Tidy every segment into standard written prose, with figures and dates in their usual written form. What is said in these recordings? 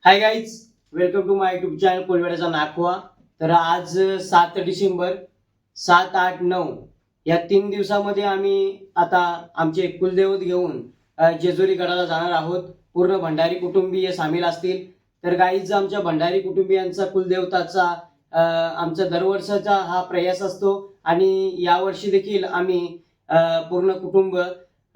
High guys, welcome to my YouTube channel कोलवाड्याचा नाखवा. तर आज 7 डिसेंबर 7, 8, 9 या 3 दिवसामध्ये आम्ही आता आमचे कुलदैवत घेऊन जेजुरी गडाला जाणार आहोत. पूर्ण भंडारी कुटुंबीय सामील असतील. तर गाईज, आमच्या भंडारी कुटुंबियांचा कुलदेवताचा आमचा दरवर्षाचा हा प्रयास असतो आणि यावर्षी देखील आम्ही पूर्ण कुटुंब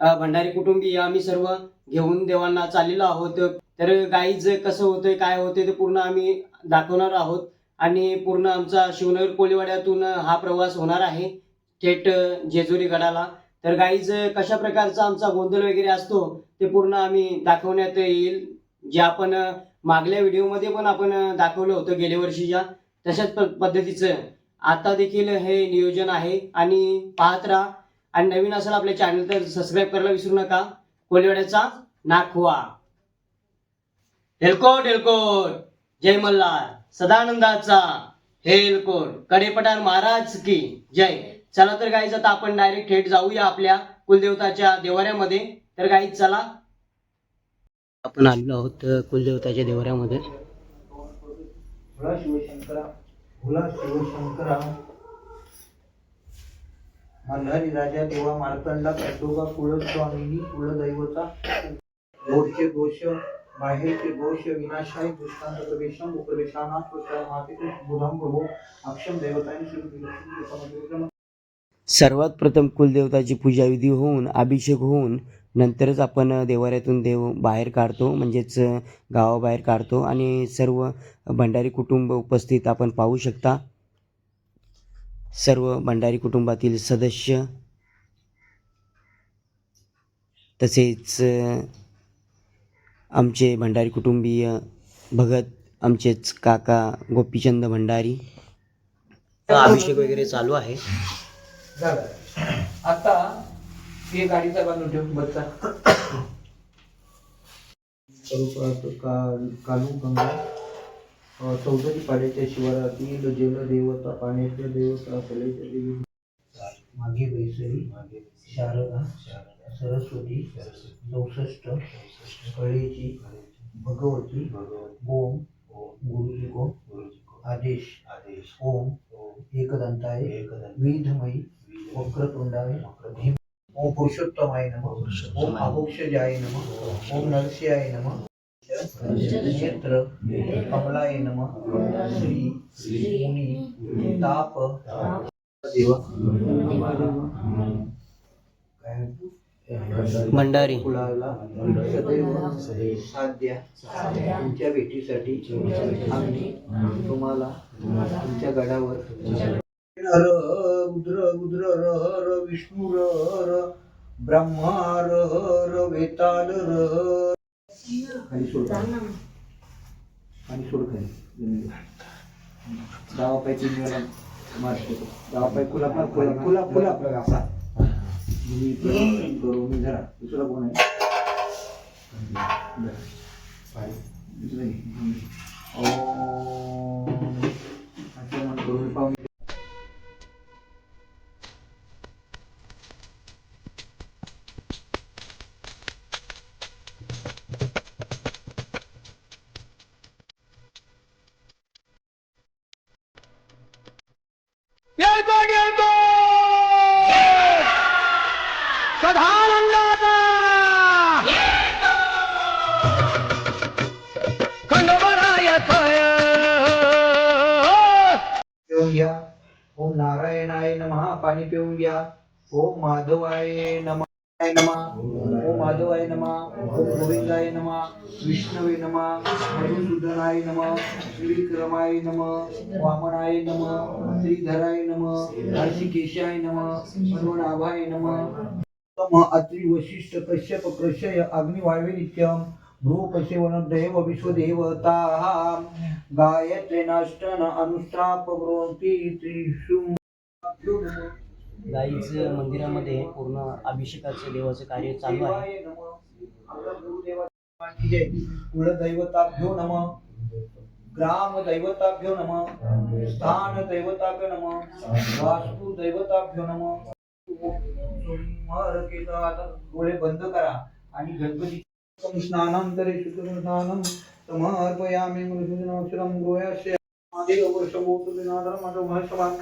भंडारी कुटुंबीय आम्ही सर्व घेऊन देवांना चाललेलो आहोत. तर गाईज, कसं होतंय काय होतंय ते पूर्ण आम्ही दाखवणार आहोत आणि पूर्ण आमचा शिवनगर कोळीवाड्यातून हा प्रवास होणार आहे थेट जेजुरी गडाला. तर गाईज, कशा प्रकारचा आमचा गोंधळ वगैरे असतो ते पूर्ण आम्ही दाखवण्यात येईल. जे आपण मागल्या व्हिडिओमध्ये पण आपण दाखवलं होतं गेल्या वर्षीच्या तशाच पद्धतीचं आता देखील हे नियोजन आहे. आणि पाहत राहा आणि नवीन असेल आपल्या चॅनल तर सबस्क्राईब करायला विसरू नका. कोळीवाड्याचा नाखवा. हेलकोट हेलकोट, जय मल्हार सदानंदाचा हेलकोट, कडेपठार महाराज की जय. चला तर गाईज, आता आपण डायरेक्ट थेट जाऊया आपल्या कुलदेवताच्या देवाऱ्यामध्ये. तर गाईज चला, आपण आलेलो आहोत कुलदेवताच्या देवाऱ्यामध्ये. भोला शिवशंकरा, भोला शिवशंकरा, मल्हारी राजा देवा मार्तंडा प्रसोगा कुलस्वामिनी कुलदैवता, गोडचे दोष बाहेरचे दोष विनाशाय दृष्टांत प्रवेशम उपदेशानाथ प्रसार माते बुधम प्रभो अक्षम देवतांनी श्री. सर्वात प्रथम कुलदेवताची पूजाविधी होऊन अभिषेक होऊन नंतरच आपण देवाऱ्यातून देव बाहेर काढतो, म्हणजेच गावाबाहेर काढतो. आणि सर्व भंडारी कुटुंब उपस्थित आपण पाहू शकता. सर्व भंडारी कुटुंबातील सदस्य तसेच आमचे भंडारी कुटुंबीय भगत, आमचेच काका गोपीचंद भंडारी. अभिषेक वगैरे चालू आहे. आता हे गाडीचा बांधून ठेव बच्चा. कालू गंगा चौधरी पाड्याच्या शिवारातील जलदेवता, पाण्याच्या देवता, कलेच्या देवी, मागे बैसरी शारदा सरस्वती 64 कळेची भगवती ओम गुरुजी को आदेश ओम एकदंताय विधमयी वक्रतुंडाय भीम ओम पुरुषोत्तमाय नमः ओम अघोषजाय नमः ओम नरसिंहाय नमः नेत्र कमलाय नमः श्री मुनी ताप देवा भंडारी कुलाला सदैव साध्या तुमच्या भेटीसाठी आम्ही तुम्हाला तुमच्या गडावर हर रुद्र रुद्र हर विष्णू हर ब्रह्मा हर वेताल खाली सोड खाली गावापायची मारतो गावापाय कुला कुला कुला आपला करू मी जरा दुसरा कोण आहे आचमन करून पाहून ओम नारायणाय नमः. पाणी पिऊन घ्या. ओम माधवाय नमः ओम माधवाय नमः ओम गोविंदाय नमः विष्णवे नमः मधुसूदनाय नमः श्रीविक्रमाय नमः वामनाय नमः श्रीधराय नमः हर्षिकेशाय नमः मनोनाभाय नमः अत्रि वशिष्ठ कश्यप कृषय अग्निवायवे नित्यम भ्रूपसेवन देव विश्वदेवताः गायत्रीनाष्टन अनुष्ठाप ब्रोंती त्रिशूम. गाईच मंदिरामध्ये पूर्ण अभिषेकाचे देवाचे कार्य चालू आहे. कुलदैवताभ्यो नमः, ग्राम दैवताभ्यो नमः, स्थान दैवताभ्यो नमः, वास्तु दैवताभ्यो नमः. आता डोळे बंद करा आणि गणपती स्नानांतरे शुद्धस्नानं समर्पयामि मृत्युञ्जयमक्षरं गोयास्य आदेव वर्षभूतदिनाधर्मदोभाषवान्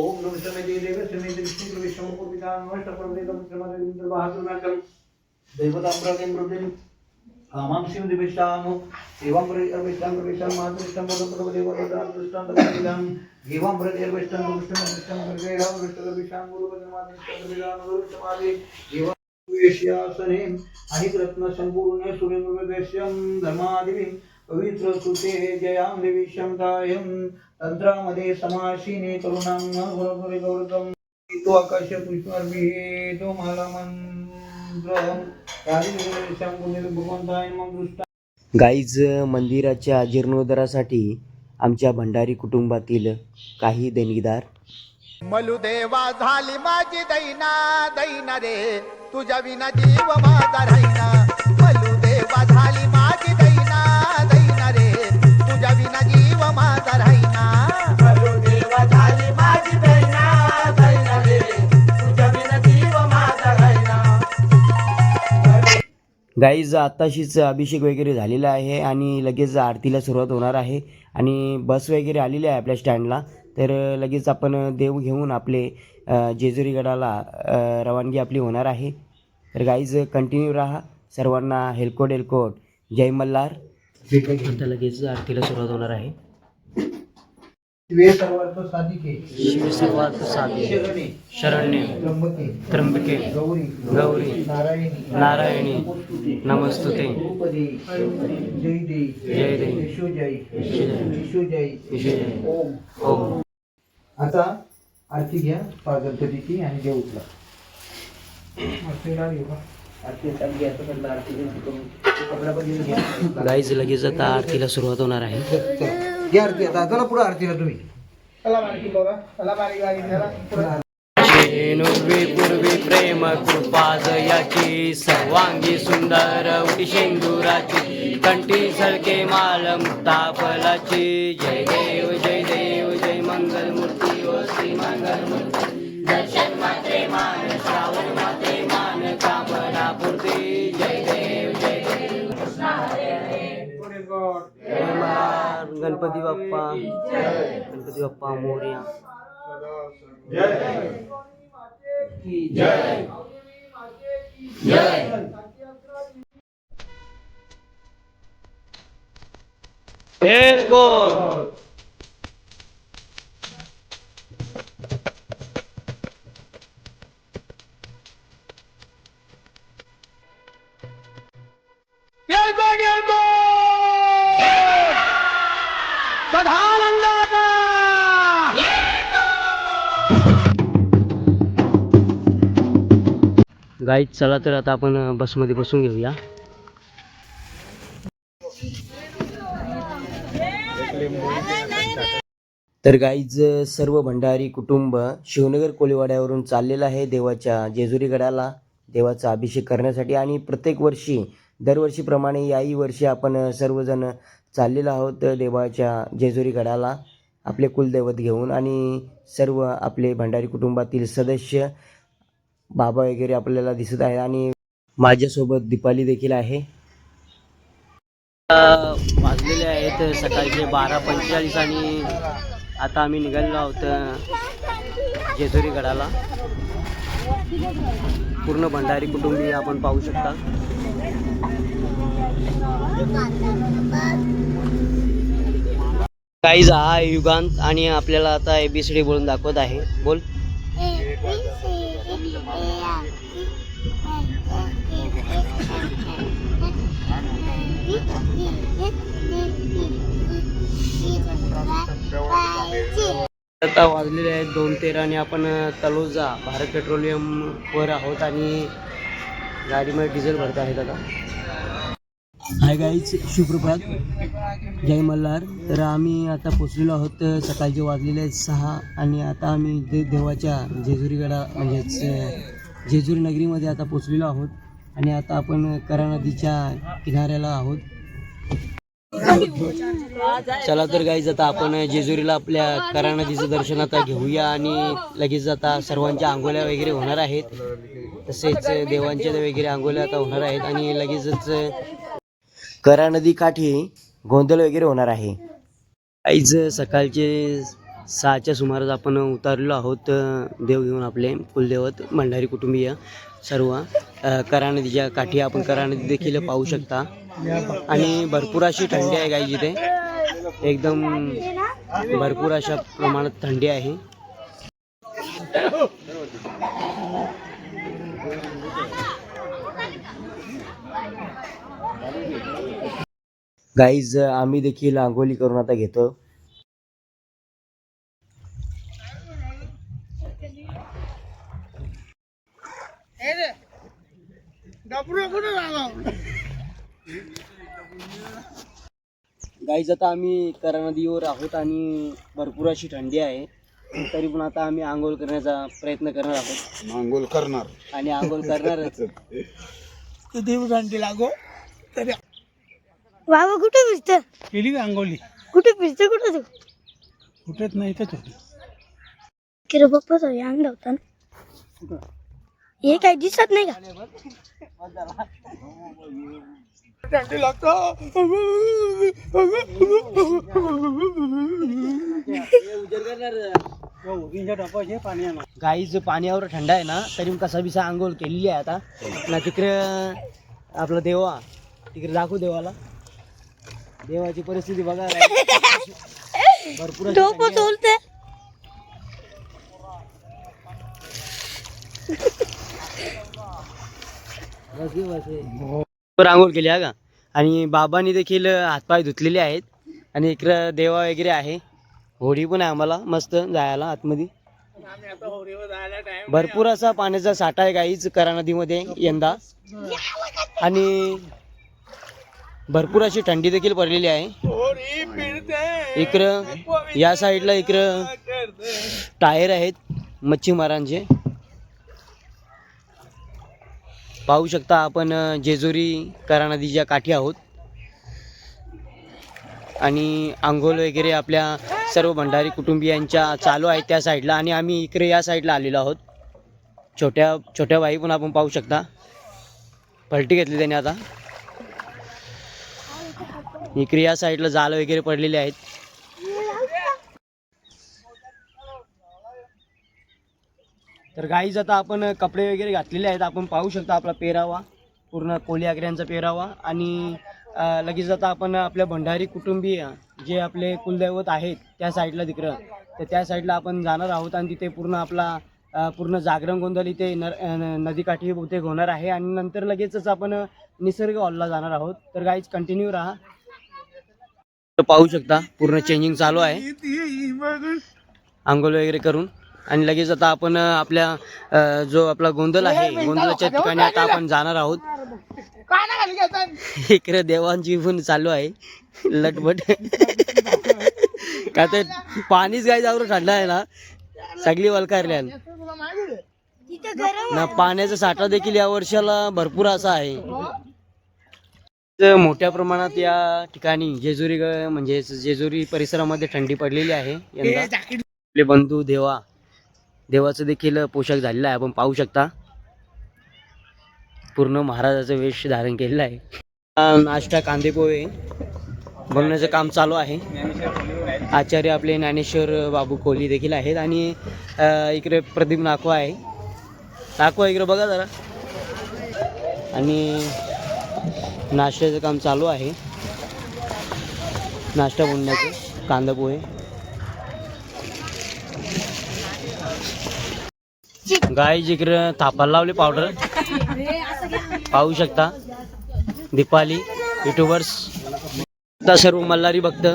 ओम नमः देवस्य मे विष्णु विष्णु पूर्विता नमस्तपर्वदेवं श्रीमदेव बहादुरनाथं देवतां प्रतिं कामां शिव दिविष्टामु एवं प्रविष्टां मातृष्टां बोधप्रभदेवदां दृष्टान्तम् एवं प्रत्यर्विष्टां दृष्टां प्रवेदां दृष्टविष्टां गुरुपदमादिष्टां एवं वेश्यासने अनिरत्न संपूर्ण सुरेन्द्रवेश्यं धर्मादिविं पवित्र सुते जयां देवीश्यं तायं तंत्रामध्ये समासीने तरुणां गुरुपुरी गौरवं तो आकाश पुष्पार्भिः तो मालामंत्रं कालिदेवीश्यं गुणिर भगवंताय नमः दृष्टा गाईज मंदिराच्या जीर्णोद्धारासाठी आमच्या भंडारी कुटुंबातील काही देणगीदार मलुदेवा झाली माझी दैना दैना रे तुझ्या विना जीव माझा राहिना मलुदेवा झाली माझी दैना दैना रे तुझ्या विना जीव माझा राहिना मलुदेवा झाली माझी दैना दैना रे तुझ्या विना जीव माझा राहिना. गाईज आत्ताशीच अभिषेक वगैरे झालेला आहे आणि लगेच आरतीला सुरुवात होणार आहे आणि बस वगैरे आलेली आहे आपल्या स्टँडला. तर लगेच आपण देव घेऊन आपले जेजुरी गडाला रवानगी आपली होणार आहे. तर गाईज कंटिन्यू राहा. सर्वांना हेलकोट हेलकोट जय मल्हार. आता लगेच आरतीला सुरुवात होणार आहे. शिवे सर्वार्थ साधिके शिव सर्वार्थ साधके शरणे शरण्य त्र्यंबके त्र्यंबके गौरी गौरी नारायणी नारायणी नमस्तुते द्रौपदी जय दे जय दे विश्वजय विश्वजय विश्वजय विश्वजय ओम ओम. आता आरती घ्या पाच गणपतीची आणि देव उचला. आरतीला घेऊ का? आरती चालू घ्या तर म्हटलं आरती घेऊन कपडा पण घ्या. गाईज लगेच आता आरतीला सुरुवात होणार आहे. घ्या आरती आता चला पुढे आरतीला तुम्ही पूर्वी प्रेम कृपा जयाची सर्वांगी सुंदर उटी शेंदुराची कंठी सळके माल मुक्ता फलाची. जय देव जय मंगल मूर्ती व श्री मंगल मूर्ती दर्शन मात्रे मान श्रावण मात्रे मान कामना पूर्ती. जय देव कृष्ण हरे हरे जय मल्हार. गणपती बाप्पा गणपती बाप्पा मोरया. जय जय हेलकोट. गाईज चला तर आता आपण बसमध्ये बसून घेऊया. तर गाईज सर्व भंडारी कुटुंब शिवनगर कोळीवाड्यावरून चाललेलं आहे देवाच्या जेजुरी गडाला देवाचा अभिषेक करण्यासाठी. आणि प्रत्येक वर्षी दरवर्षीप्रमाणे याही वर्षी आपण सर्वजण चाललेलो आहोत देवाच्या जेजुरी गडाला आपले कुलदैवत घेऊन. आणि सर्व आपले भंडारी कुटुंबातील सदस्य बाबा वगैरे आपल्याला दिसत आहे आणि माझ्यासोबत दीपाली देखील आहे. वाजलेले आहेत सकाळचे 12:45 आणि आता आम्ही निघालेलो आहोत जेजुरी गडाला. पूर्ण भंडारी कुटुंबीय आपण पाहू शकता. गाईज हा युगांत आणि आपल्याला आता ABCD बोलून दाखवत आहे. बोल. आता वाजलेले आहेत 2:13 आणि आपण तलोजा भारत पेट्रोलियम वर आहोत आणि गाडीमध्ये डिझेल भरत आहेत आता. हाय गाईज, सुप्रभात, जय मल्हार. तर आम्ही आता पोचलेलो आहोत. सकाळचे वाजलेले आहेत 6 आणि आता आम्ही देवाच्या जेजुरी गडा म्हणजेच जेजुरी नगरीमध्ये आता पोचलेलो आहोत आणि आता आपण करा नदीच्या किनाऱ्याला आहोत. चला तर गाईज आता आपण जेजुरीला आपल्या करा नदीचं दर्शन आता घेऊया आणि लगेच आता सर्वांच्या आंघोळ्या वगैरे होणार आहेत. तसेच देवांच्या वगैरे आंघोळ्या आता होणार आहेत आणि लगेचच करा नदी काठी गोंधळ वगैरे होणार आहे. आईज सकाळचे 6च्या सुमारास आपण उतरलो आहोत देव घेऊन आपले कुलदैवत भंडारी कुटुंबीय सर्व करा नदीच्या काठी आपण करा नदी देखील पाहू शकता आणि भरपूर अशी थंडी आहे गाईज इथे एकदम भरपूर अशा प्रमाणात थंडी आहे. गाईज आम्ही देखील आंघोळी करून आता घेतो. गाईज आता आम्ही करा नदीवर आहोत आणि भरपूर अशी थंडी आहे तरी पण आता आम्ही आंघोळ करण्याचा प्रयत्न करणार आहोत. आंघोळ करणार आणि आंघोळ करणारच. देव थंडी लागो तरी बाबा कुठे फिरत केली का अंघोळी? कुठे फिरत कुठे तू कुठेच नाही तर किरे बाप्पा तो अंग होता ना हे काही दिसत नाही का? थंडी लागतो. गाईज पाण्यावर थंड आहे ना तरी मग कसा बिसा आंघोळ केलेली आहे आता ना. तिकडे आपला देवा तिकडे दाखवू देवाला. देवाची परिस्थिती बघा भरपूर अशी डोकं थंडी आहे. सोलते बरं आंघोळ केली आहे का. आणि बाबांनी देखील हातपाय धुतलेले आहेत आणि इकडं देवा वगैरे आहे. होडी पण आहे आम्हाला मस्त जायला आतमध्ये. भरपूर असा पाण्याचा साठा आहे गाईच करा नदीमध्ये यंदा आणि भरपूर अशी थंडी देखील पडलेली आहे. इकडं या साईडला इकडं टायर आहेत मच्छीमारांचे पाहू शकता आपण. जेजुरी करा नदीच्या काठी आहोत आणि आंघोळ वगैरे आपल्या सर्व भंडारी कुटुंबियांच्या चालू आहेत त्या साईडला आणि आम्ही इकडे या साईडला आलेलो आहोत. छोट्या बाई पण आपण पाहू शकता पलटी घेतली त्याने आता. इकडे या साईडला जाळ वगैरे पडलेले आहेत. तर गाईज आता आपण कपडे वगैरे घातलेले आहेत. आपण पाहू शकता आपला पेरावा पूर्ण कोली आगऱ्यांचा पेरावा आणि लगेच आता आपण आपल्या भंडारी कुटुंबीय जे आपले कुलदैवत आहेत त्या साईडला तिकडं तर त्या साईडला आपण जाणार आहोत आणि तिथे पूर्ण आपला पूर्ण जागरण गोंधळ इथे नदीकाठी बहुतेक होणार आहे आणि नंतर लगेचच आपण निसर्ग हॉलला जाणार आहोत. तर गाईज कंटिन्यू राहा. पाहू शकता पूर्ण चेंजिंग चालू आहे आंघोळ वगैरे करून आणि लगेच आता आपण आपल्या जो आपला गोंधळ आहे गोंधळाच्या ठिकाणी आता आपण जाणार आहोत. इकडे देवांची पण चालू आहे लटपट का तर पाणीच गाय जावर थंड आहे ना सगळी वलकारल्या ना. पाण्याचा साठा देखील या वर्षाला भरपूर असा आहे. मोठ्या प्रमाणात या ठिकाणी जेजुरी म्हणजे जेजुरी परिसरामध्ये थंडी पडलेली आहे यंदा. आपले बंधू देवाचं देखील पोशाख झालेला आहे आपण पाहू शकता. पूर्ण महाराजाचं वेश धारण केलेलं आहे. नाश्ता कांदे पोहे बनवण्याचं काम चालू आहे. आचार्य आपले ज्ञानेश्वर बाबू कोहली देखील आहेत आणि इकडे प्रदीप नाखवा आहे. नाखवा इकडे बघा जरा. आणि नाश्त्याचं काम चालू आहे. नाश्ता बनवण्याचं कांदा पोहे. गाय जिकडे थापाला लावली पावडर पाहू शकता. दीपाली युट्यूबर्स आता सर्व मल्हारी भक्त.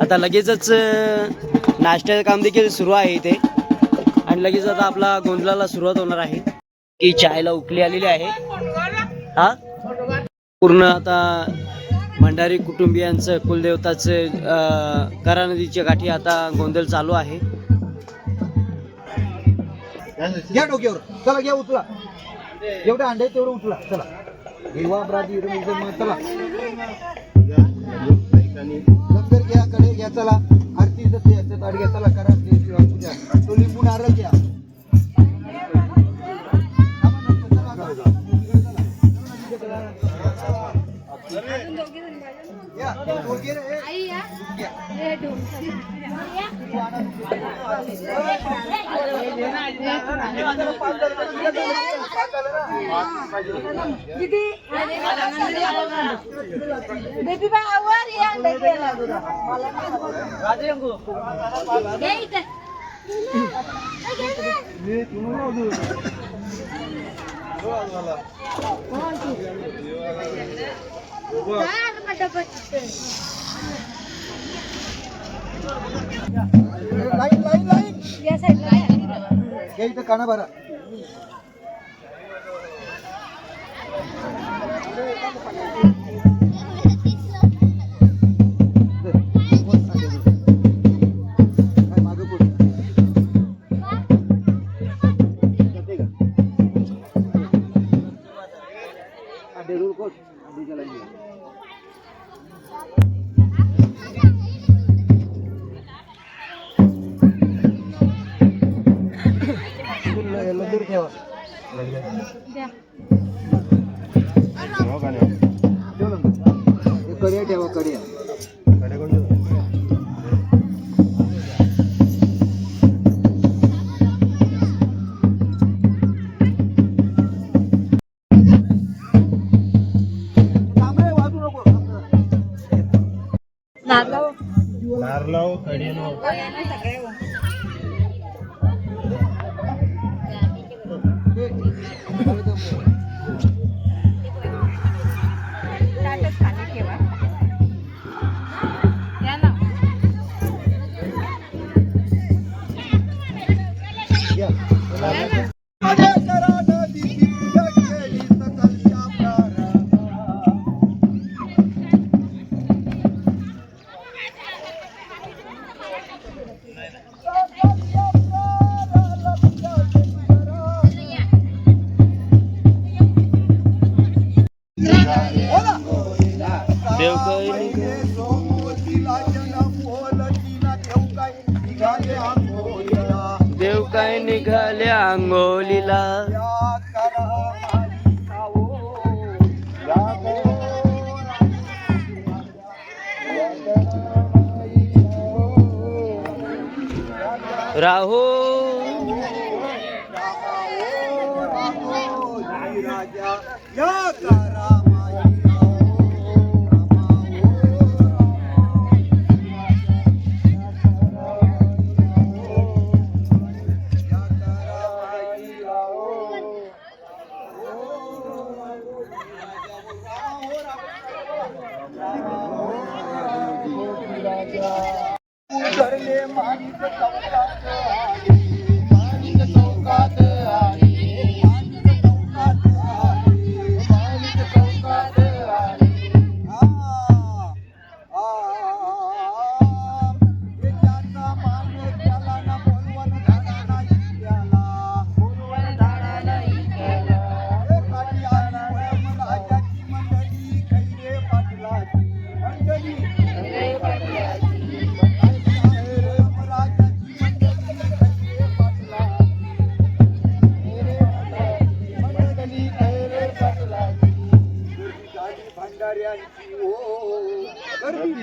आता लगेचच नाश्त्याचं काम देखील सुरू आहे इथे आणि लगेच आता आपला गोंधळाला सुरुवात होणार आहे. की चायला उकली आलेली आहे. हा पूर्ण आता भंडारी कुटुंबियांचं कुलदेवताचं करा नदीच्या काठी आता गोंधळ चालू आहे. घ्या डोक्यावर चला घ्या उचला एवढं अंडे तेवढं उचला चला देवा अपराधी चला लंगर घ्या कडे घ्या चला आरतीचं ताट घ्या चला करा पूजा तो लिंबू नारळ घ्या. लाईन लाईन लाईन या साईडला हे इथं काना भरा मागं पुढं जाते का डेरूळ कोच आधीच्या लाईन दूर ठेवा कड्या ठेवा कड्या देव काय निघाले आंघोलीला राहो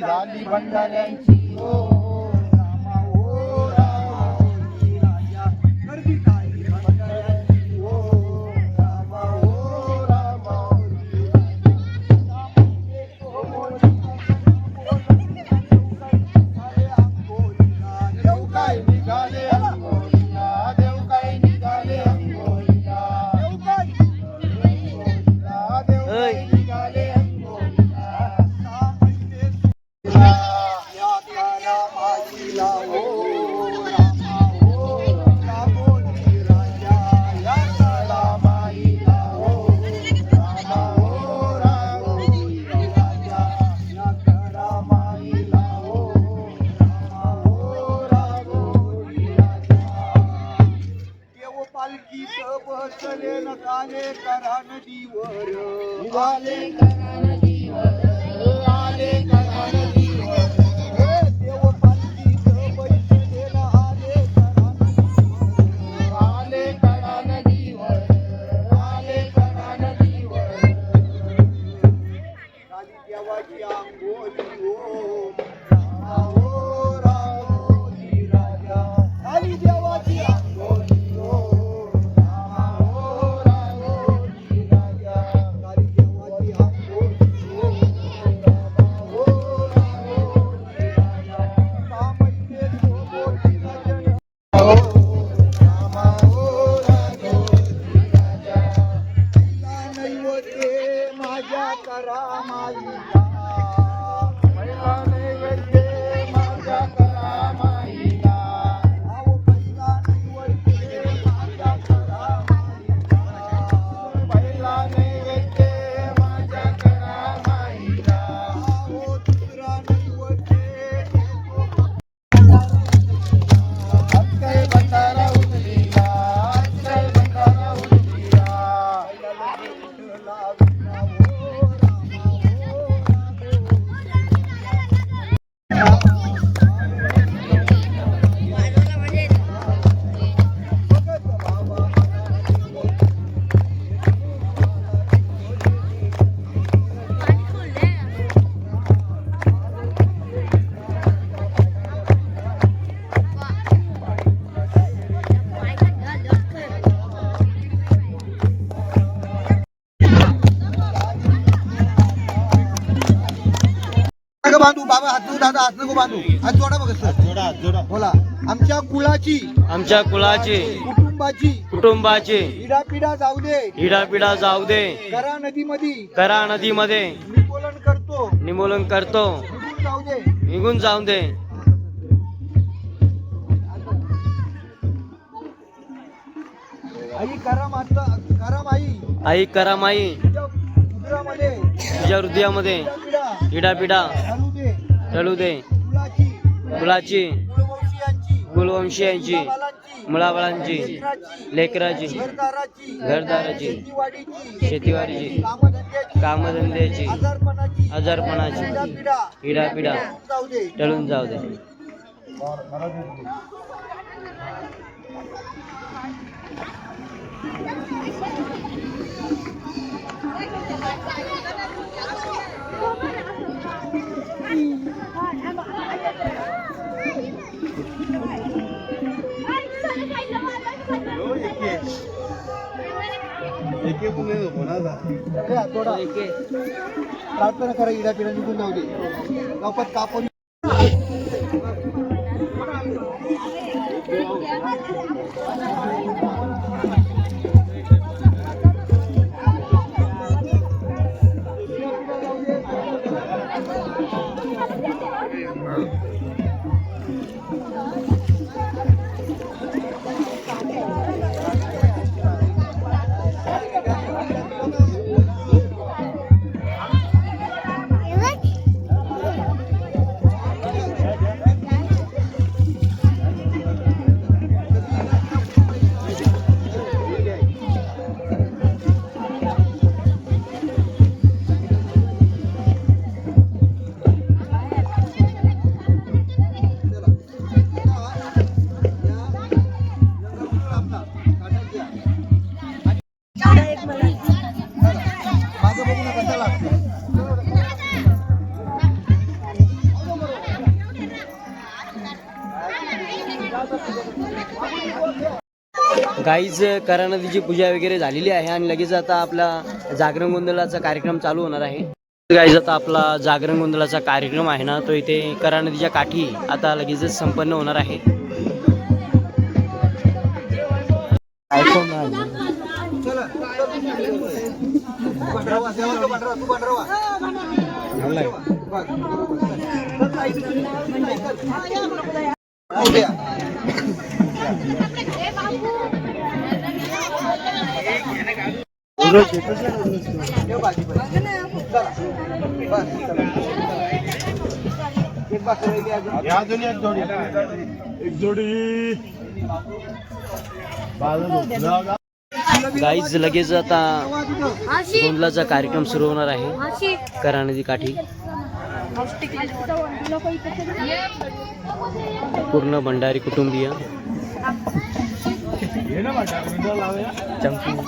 झाली भंडाऱ्यांची ओ रामा ओ रामा ओ राजा गर्दी झाली भंडाऱ्यांची ओ रामा ओ रामा देव काय निघाले अंगोलीला देव काय निघाले अंगोलीला देव काय निघाले बसले नकाले करा नदीवर आले करा नदीवर आले करा नदीवर देव पालखीत बैसलेला आले करा नदीवर आले करा नदीवर झाली देवाची आंघोळी नको बांधू बाबा, हात नको दादा, हात नको बांधू, हात जोडा बघ सर, जोडा बोला. आमच्या कुळाची कुटुंबाची इडापिडा जाऊ दे, करा नदीमध्ये निर्मूलन करतो, निघून जाऊ दे. आई करा माई तुझ्या हृदयामध्ये इडापिडा टळू दे. कुलाची कुलवंशीयांची मुलाबाळांची लेकराची घरदाराची शेतीवारीची कामधंद्याची आजारपणाची इडापिडा टळून जाऊ दे. प्रार्थना करा, इडापिडा निघून जाऊ दे. गणपत कापून गाईज करा नदीची पूजा वगैरे झालेली आहे आणि लगेच आता आपला जागरण गोंधळाचा कार्यक्रम चालू होणार आहे. गाईज आता आपला जागरण गोंधळाचा कार्यक्रम आहे ना, तो इथे करा नदीच्या काठी आता लगेचच संपन्न होणार आहे. गाईज लगेच आता गोंधळाचा कार्यक्रम सुरू होणार आहे करा नदी काठी. पूर्ण भंडारी कुटुंबीय चंपू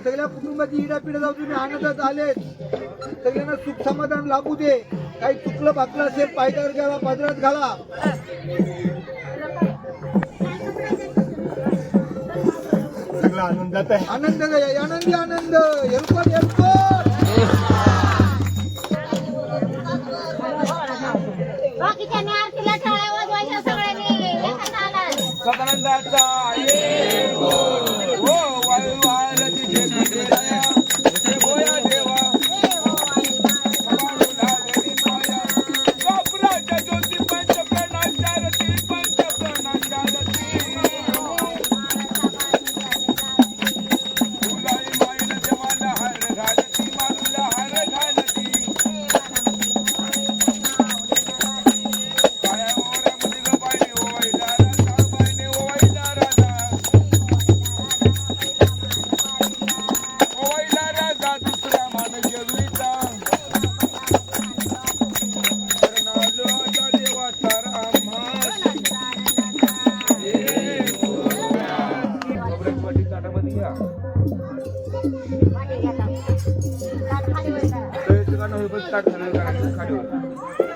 सगळ्या कुटुंबाची इडापिडा जाऊ तुम्ही आनंदात आले, सगळ्यांना सुख समाधान लाभू दे. काही चुकलं बाकलं असेल पायद्यावर घाला, पदरात घाला. सगळं आनंदात आहे. आनंद आनंदी आनंद. एलकोट एलकोट. बाकीच्याने आरतीला टाळ्या वाजवायच्या सगळ्यांनी एका तालात. सदानंदाचा ये हो वाळवारती देवाया देवया देवा समारुला देवी माया कापराच्या ज्योती पंचप्राणाचारती फुलाई माईन देवाला हार घालती मारूला हार घालती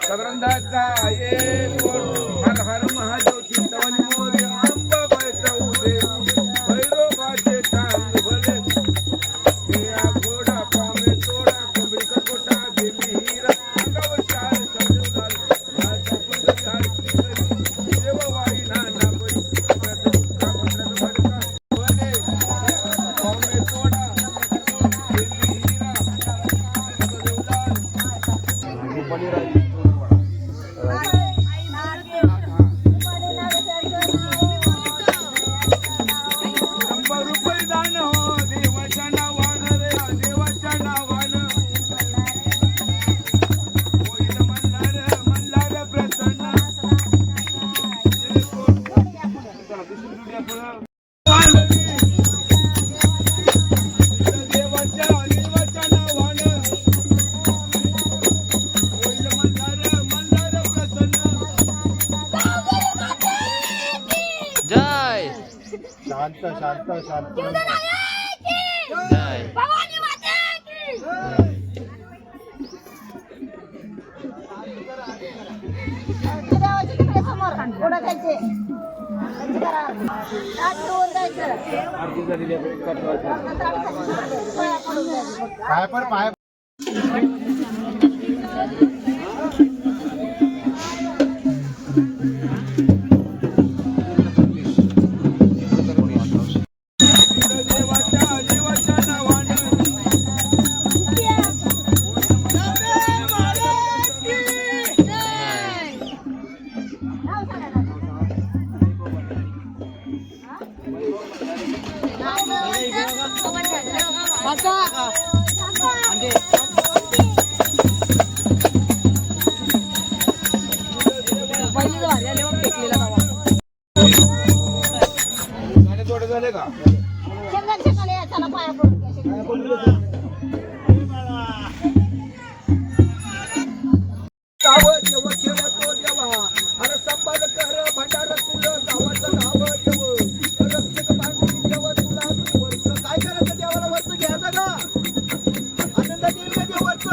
साधारणतः ये हर हर महादेव चिंतावणी मोर्या अंबाबाई चौदे भैरोबाचे टांग भले या घोडा पामे तोडा कोबरी कोटा देवी हिरा अंगावर चार सजवलाल माझा सुंदर हार देववाई नाना बळी प्रथम कापडात भडका भले पामे तोडा देवी हिरा सजवलाल ₹100 दान हो देवाच्या नावानं रे देवाच्या नावानं होईल मल्हार प्रसन्न देवाच्या नावानं होईल मल्हार प्रसन्न. शांत शांत शांत. भवानी माता की देवाच्या तिकडे समोर पुढे जायचे. पाय पण पाय. देवाच्या नावानं गाणे थोडे झाले का? चला पाया पडून गाव देव ठेवतो देवा, अरे संभाल कर भंडार तुझं गावाचं नाव देव. रक्षक बांधून देव तुला वर्ष काय करायचं देवाला वर्ष घ्यायचं का? आनंद येईल का देव वर्ष?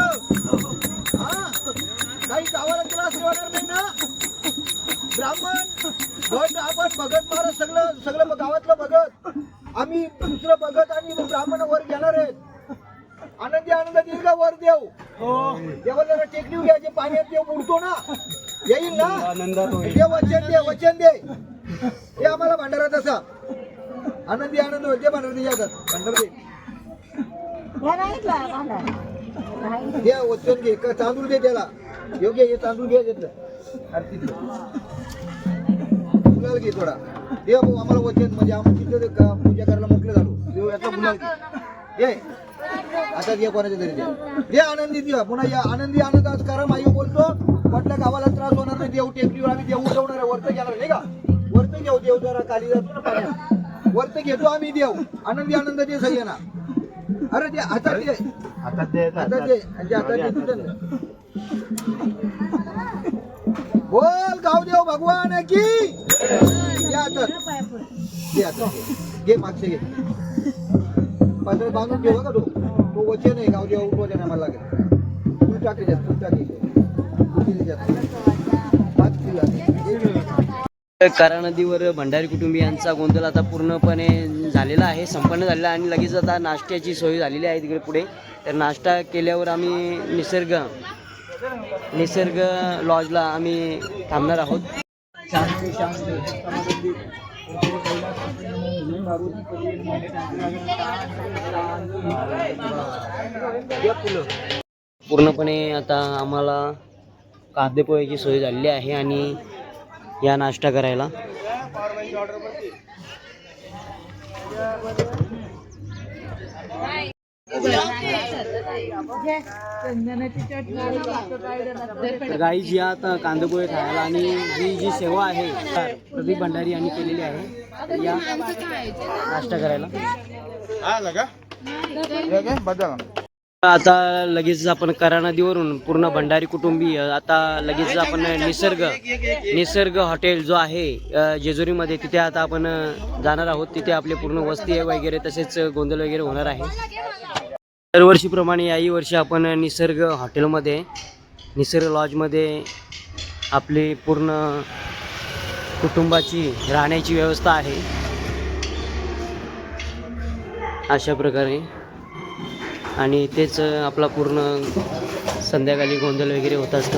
हा काही गावाला त्रास होणार नाही ना? ब्राह्मण भट आपण भगत महाराज सगळं गावातलं भगत, आम्ही दुसरं भगत आणि ब्राह्मण वर घेणार आहेत. आनंदी आनंद येईल का वर देव? देवाला जरा टेकडी घ्यायचे, पाण्यात देव बुडतो ना, येईल ना? ते वचन दे हे आम्हाला भांडारा तसा आनंदी आनंद होते. भांडार दे याच्यात भांडार दे वचन घे. तांदूळ दे त्याला, योग्य हे तांदूळ घे घेतलं आरतीतलं गुलाल घे थोडा. दे भाऊ आम्हाला वचन, म्हणजे आम्ही तिथे पूजा करायला मोकळे झालो. देव याचा गुलाल घे. आता दे कोणाच्या तरी दे आनंदी दिवा. पुन्हा या आनंदी आनंद आज करा. माई बोलतो म्हटलं गावाला त्रास होणार नाही. देव टेकडीवर आम्ही देव उठवणार आहे. वर्त घेणार नाही का? वर्त घेऊ. देव जरा खाली जातो ना पाण्यात, वर्त घेतो आम्ही. देव आनंदी आनंद दे सगळ्यांना. अरे दे हातात दे, हातात दे. हातात दे, हातात दे तुझं. बोल गावदेव भगवान की. दे हातात, दे हातात घे, मागचे घे. पातळ बांधून ठेवा का तो वचन आहे गावच्या वचन आहे मला लागेल तू टाक त्याच्यात तू टाक करा नदीवर भंडारी कुटुंबियांचा गोंधळ आता पूर्णपणे झालेला आहे, संपन्न झालेला आहे आणि लगेच आता नाश्त्याची सोय झालेली आहे तिकडे पुढे. तर नाश्ता केल्यावर आम्ही निसर्ग लॉजला आम्ही थांबणार आहोत. पूर्णपणे आता आम्हाला कांदेपोह्याची सोय झालेली आहे आणि या नाश्ता करायला तर गाईज या आता कांदेपोहे खायला आणि ही जी सेवा आहे प्रदीप भंडारी यांनी केलेली आहे तर या नाश्ता करायला. आता लगेच आपण करा नदीवरून पूर्ण भंडारी कुटुंबीय आता लगेच आपण निसर्ग हॉटेल जो आहे जेजुरीमध्ये तिथे आता आपण जाणार आहोत. तिथे आपले पूर्ण वस्ती वगैरे तसेच गोंधळ वगैरे होणार आहे. दरवर्षीप्रमाणे याही वर्षी आपण निसर्ग हॉटेलमध्ये निसर्ग लॉजमध्ये आपली पूर्ण कुटुंबाची राहण्याची व्यवस्था आहे अशा प्रकारे. आणि तेच आपला पूर्ण संध्याकाळी गोंधळ वगैरे होत असतं.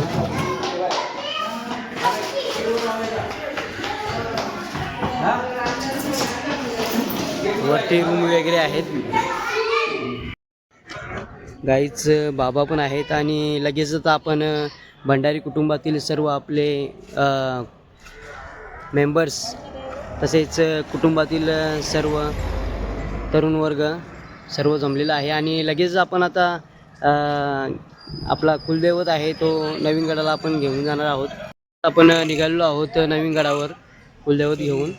वरती रूम वगैरे आहेत. गाईच बाबा पण आहेत आणि लगेचच आपण भंडारी कुटुंबातील सर्व आपले मेंबर्स तसेच कुटुंबातील सर्व तरुण वर्ग सर्व जमलेला आहे आणि लगेच आपण आता आपला कुलदैवत आहे तो नवीन गडाला आपण घेऊन जाणार आहोत. आपण निघालेलो आहोत नवीन गडावर कुलदैवत घेऊन.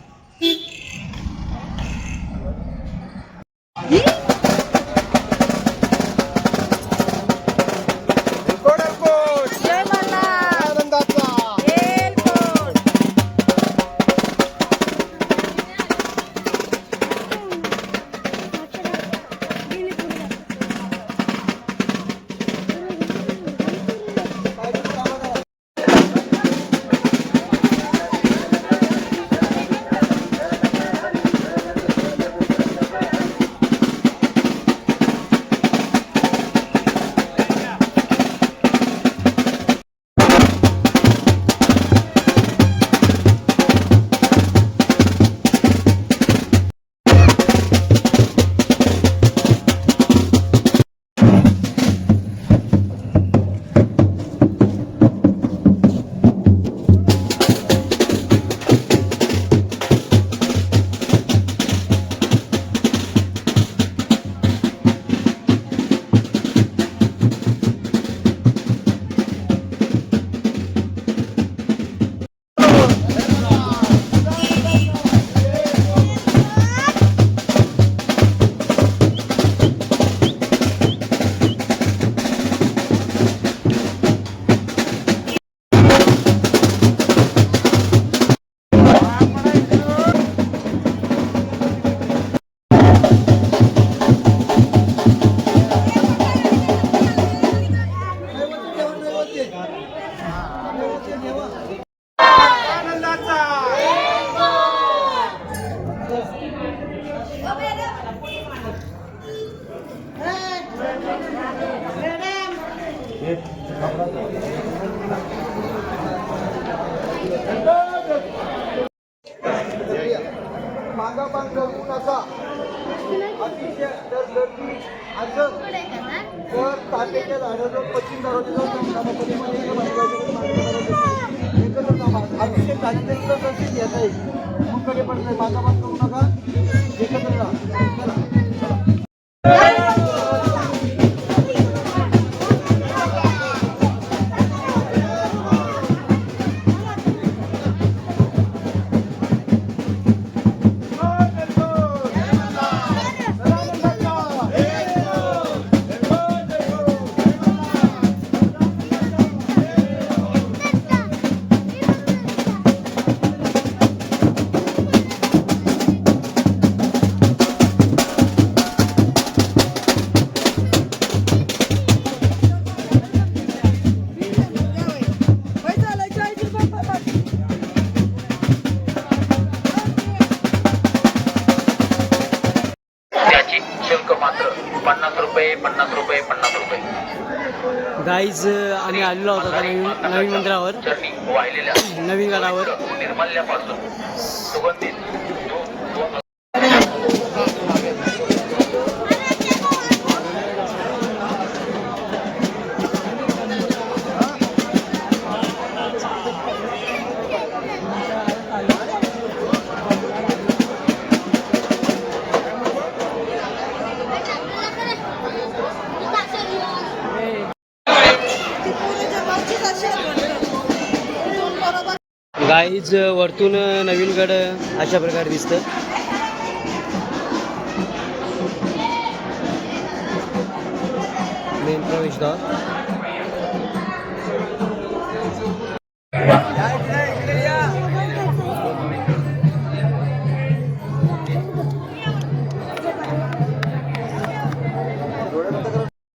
मागापान करू नका. अतिशय गर्दी असं तर तात्याच्या झाडाचं पश्चिम दरवाजा अतिशय तात्याचं प्रसिद्ध येत आहे. मग कडे पण नाही मागापान करू नका. एकत्र राहा. रुपये 50 रुपये 50 रुपये. गाईज आम्ही आलेलो आहोत आता नवीन मंदिरावर, चरणी वाहिलेल्या नवीन गडावर. निर्मल्यापासून सुगंधित गाईज वरतून नवीन गड अशा प्रकारे दिसतं. मेन प्रवेशद्वार.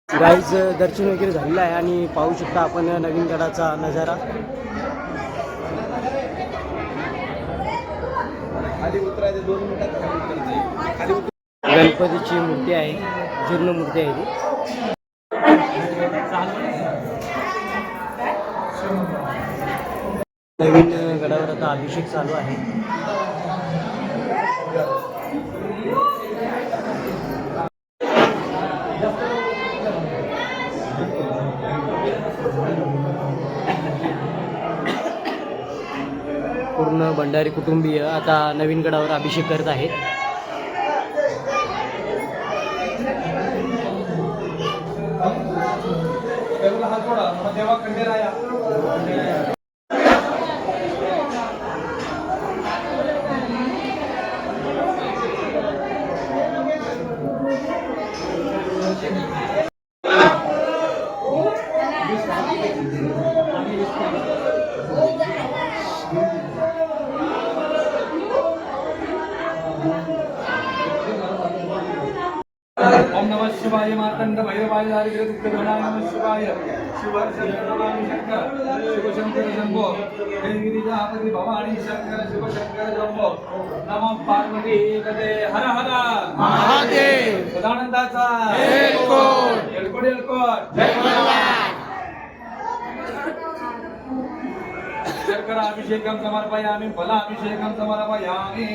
गाईज दर्शन वगैरे झालेलं आहे आणि पाहू शकता आपण नवीन गडाचा नजारा. गणपतीची मूर्ती आहे, जीर्ण मूर्ती आहे ती. नवीन गडावर आता अभिषेक चालू आहे. पूर्ण भंडारी कुटुंबीय आता नवीन गडावर अभिषेक करत आहेत. ओम नमः शिवाय मार्तंड भैरवाय दारिद्र्य दुःख धनाय नमः शिवाय शिवशंकर नमामि शंकर शिवशंकर शंभो जय गिरिजापति भवानी शंकर शिवशंकर शंभो नमः पार्वती पते हर हर महादेव सदानंदाचा एलकोट एलकोट एलकोट जय भगवान शंकर अभिषेकं समर्पयामि फलाभिषेकं समर्पयामि.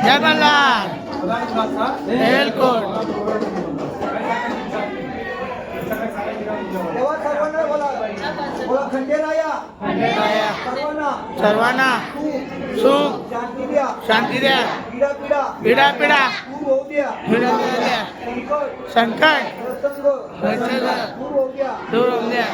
जय मल्हार एलकोट. तेव्हा सर्वांना बोला बोला खंडेराया सर्वांना सुख शांती द्या शांती द्या. पिढा पिढा पिढा पिढा दूर होऊ द्या संकट प्रसंग दूर होऊ द्या दूर होऊन द्या.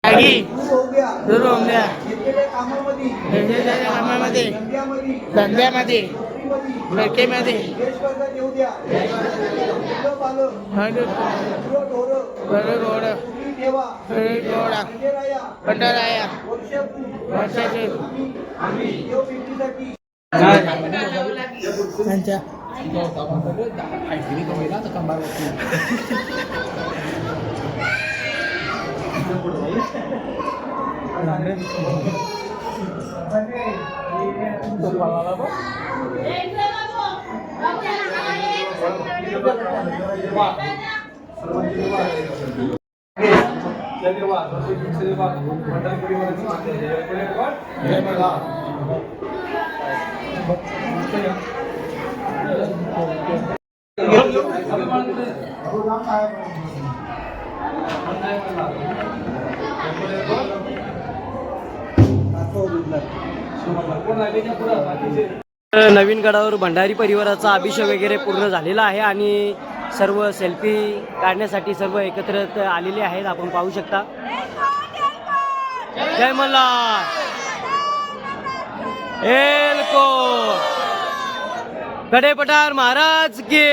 आगी दूर होऊ द्या दूर होऊन द्या. घेतलेल्या कामामध्ये वेगवेगळ्या कामामध्ये धंद्यामध्ये धंद्यामध्ये नोकरीमध्ये बँकेमध्ये देशभरात येऊ द्या मुलं बालं गुरं ढोरं बरोबर तुम्ही ठेवा गोडा खंडेराया पंढराया वर्षभूत वर्षाचे आम्ही देव भेटीसाठी त्यांच्या नवीन गडावर भंडारी परिवाराचा अभिषेक वगैरे पूर्ण झालेला आहे आणि सर्व सेल्फी काढण्यासाठी सर्व एकत्र आलेले आहेत. आपण पाहू शकता. जय मल्हार एलको गडे पठार महाराज की.